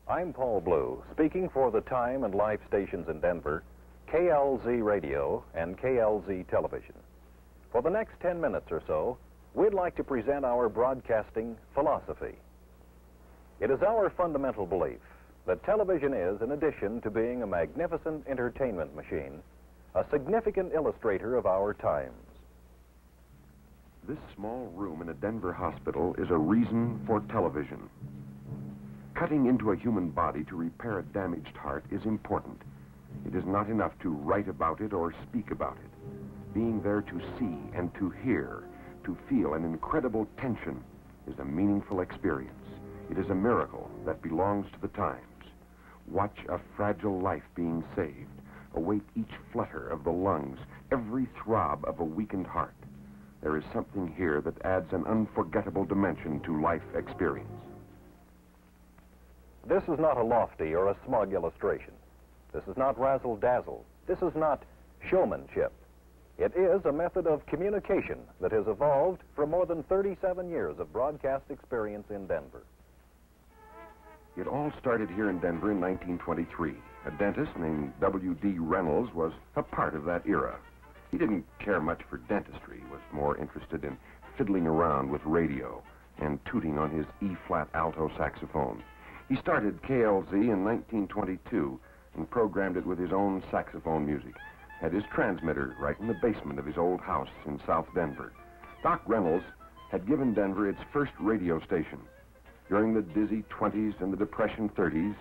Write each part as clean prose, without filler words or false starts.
I'm Paul Blue, speaking for the time and life stations in Denver, KLZ Radio and KLZ Television. For the next 10 minutes or so, we'd like to present our broadcasting philosophy. It is our fundamental belief that television is, in addition to being a magnificent entertainment machine, a significant illustrator of our times. This small room in a Denver hospital is a reason for television. Cutting into a human body to repair a damaged heart is important. It is not enough to write about it or speak about it. Being there to see and to hear, to feel an incredible tension, is a meaningful experience. It is a miracle that belongs to the times. Watch a fragile life being saved. Await each flutter of the lungs, every throb of a weakened heart. There is something here that adds an unforgettable dimension to life experience. This is not a lofty or a smug illustration. This is not razzle-dazzle. This is not showmanship. It is a method of communication that has evolved from more than 37 years of broadcast experience in Denver. It all started here in Denver in 1923. A dentist named W.D. Reynolds was a part of that era. He didn't care much for dentistry, was more interested in fiddling around with radio and tooting on his E-flat alto saxophone. He started KLZ in 1922 and programmed it with his own saxophone music. Had his transmitter right in the basement of his old house in South Denver. Doc Reynolds had given Denver its first radio station. During the dizzy 20s and the Depression 30s,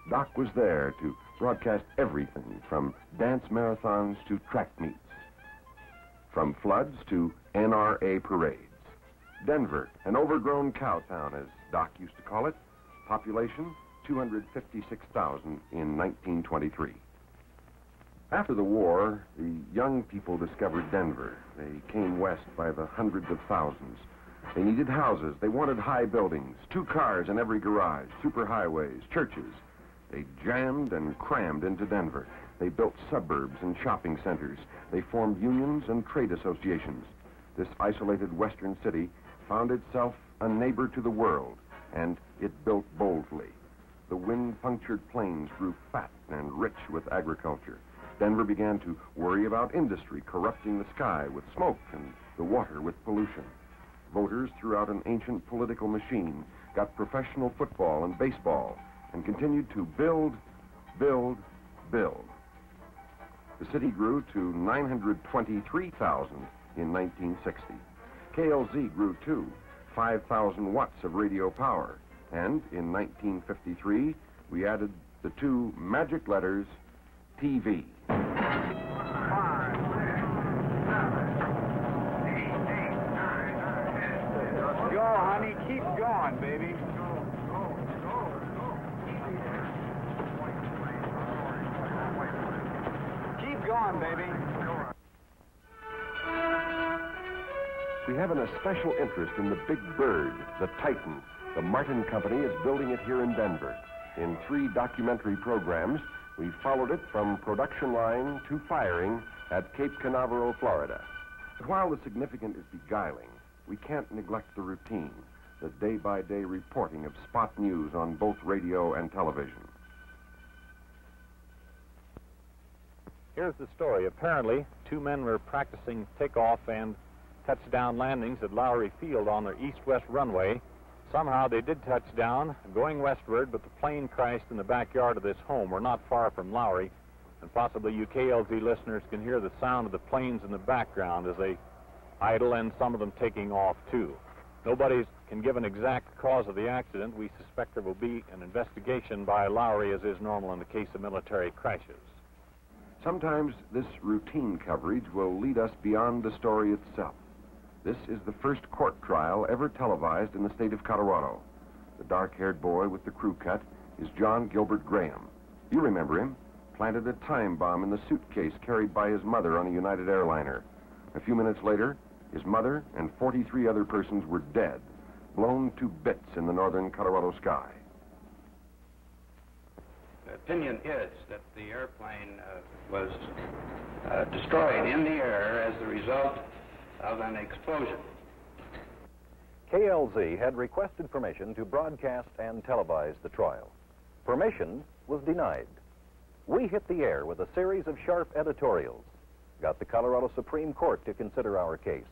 Doc was there to broadcast everything from dance marathons to track meets, from floods to NRA parades. Denver, an overgrown cow town, as Doc used to call it, population 256,000 in 1923. After the war, the young people discovered Denver. They came west by the hundreds of thousands. They needed houses. They wanted high buildings, 2 cars in every garage, superhighways, churches. They jammed and crammed into Denver. They built suburbs and shopping centers. They formed unions and trade associations. This isolated western city found itself a neighbor to the world, and it built boldly. The wind-punctured plains grew fat and rich with agriculture. Denver began to worry about industry corrupting the sky with smoke and the water with pollution. Voters throughout an ancient political machine got professional football and baseball and continued to build, build, build. The city grew to 923,000 in 1960. KLZ grew to 5,000 watts of radio power. And in 1953, we added the 2 magic letters, TV. 5, 6, 7, 8, 9, 10. Let's go, honey. Keep going, baby. Keep going, baby. We have an especial interest in the big bird, the Titan. The Martin Company is building it here in Denver. In 3 documentary programs, we followed it from production line to firing at Cape Canaveral, Florida. But while the significant is beguiling, we can't neglect the routine, the day-by-day reporting of spot news on both radio and television. Here's the story. Apparently, 2 men were practicing takeoff and touchdown landings at Lowry Field on their east-west runway. Somehow they did touch down, going westward, but the plane crashed in the backyard of this home. We're not far from Lowry, and possibly you KLZ listeners can hear the sound of the planes in the background as they idle and some of them taking off, too. Nobody can give an exact cause of the accident. We suspect there will be an investigation by Lowry, as is normal in the case of military crashes. Sometimes this routine coverage will lead us beyond the story itself. This is the first court trial ever televised in the state of Colorado. The dark-haired boy with the crew cut is John Gilbert Graham. You remember him. Planted a time bomb in the suitcase carried by his mother on a United airliner. A few minutes later, his mother and 43 other persons were dead, blown to bits in the northern Colorado sky. The opinion is that the airplane was destroyed in the air as the result of an explosion. KLZ had requested permission to broadcast and televise the trial. Permission was denied. We hit the air with a series of sharp editorials, got the Colorado Supreme Court to consider our case,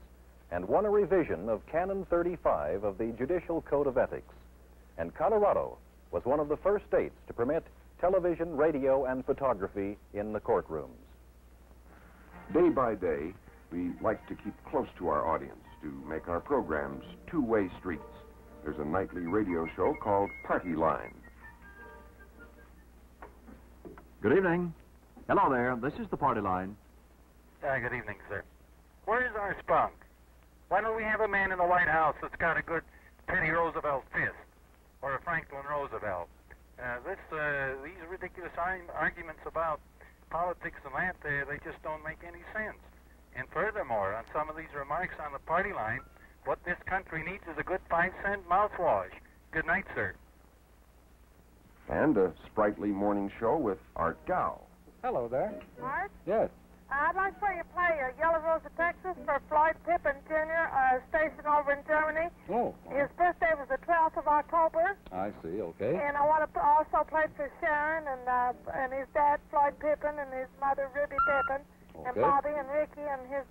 and won a revision of Canon 35 of the Judicial Code of Ethics. And Colorado was one of the first states to permit television, radio, and photography in the courtrooms. Day by day, we like to keep close to our audience to make our programs two-way streets. There's a nightly radio show called Party Line. Good evening. Hello there. This is the Party Line. Good evening, sir. Where is our spunk? Why don't we have a man in the White House that's got a good Teddy Roosevelt fist or a Franklin Roosevelt? These ridiculous arguments about politics and that, they just don't make any sense. And furthermore, on some of these remarks on the Party Line, what this country needs is a good 5-cent mouthwash. Good night, sir. And a sprightly morning show with Art Gow. Hello there. Art? Yes. I'd like for you to play Yellow Rose of Texas for Floyd Pippin Jr., stationed over in Germany. Oh. His birthday was the 12th of October. I see, okay. And I want to also play for Sharon and his dad, Floyd Pippin, and his mother, Ruby Pippin, and Okay. Bobby and Ricky, and his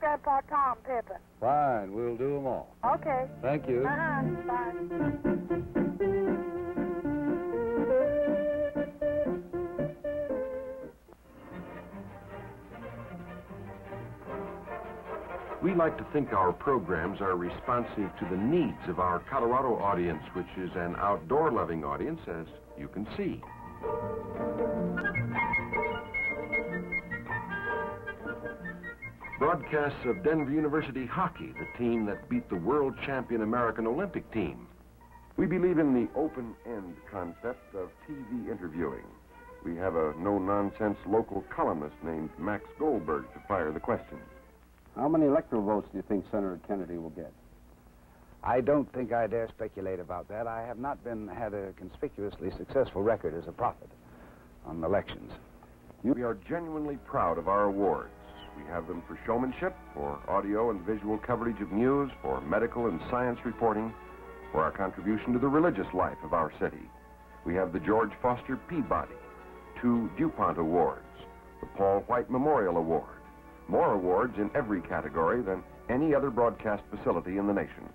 grandpa, Tom Pippin. Fine, we'll do them all. Okay. Thank you. Bye. We like to think our programs are responsive to the needs of our Colorado audience, which is an outdoor-loving audience, as you can see. Broadcasts of Denver University hockey, the team that beat the world champion American Olympic team. We believe in the open-end concept of TV interviewing. We have a no-nonsense local columnist named Max Goldberg to fire the questions. How many electoral votes do you think Senator Kennedy will get? I don't think I dare speculate about that. I have not had a conspicuously successful record as a prophet on elections. We are genuinely proud of our awards. We have them for showmanship, for audio and visual coverage of news, for medical and science reporting, for our contribution to the religious life of our city. We have the George Foster Peabody, 2 DuPont Awards, the Paul White Memorial Award, more awards in every category than any other broadcast facility in the nation.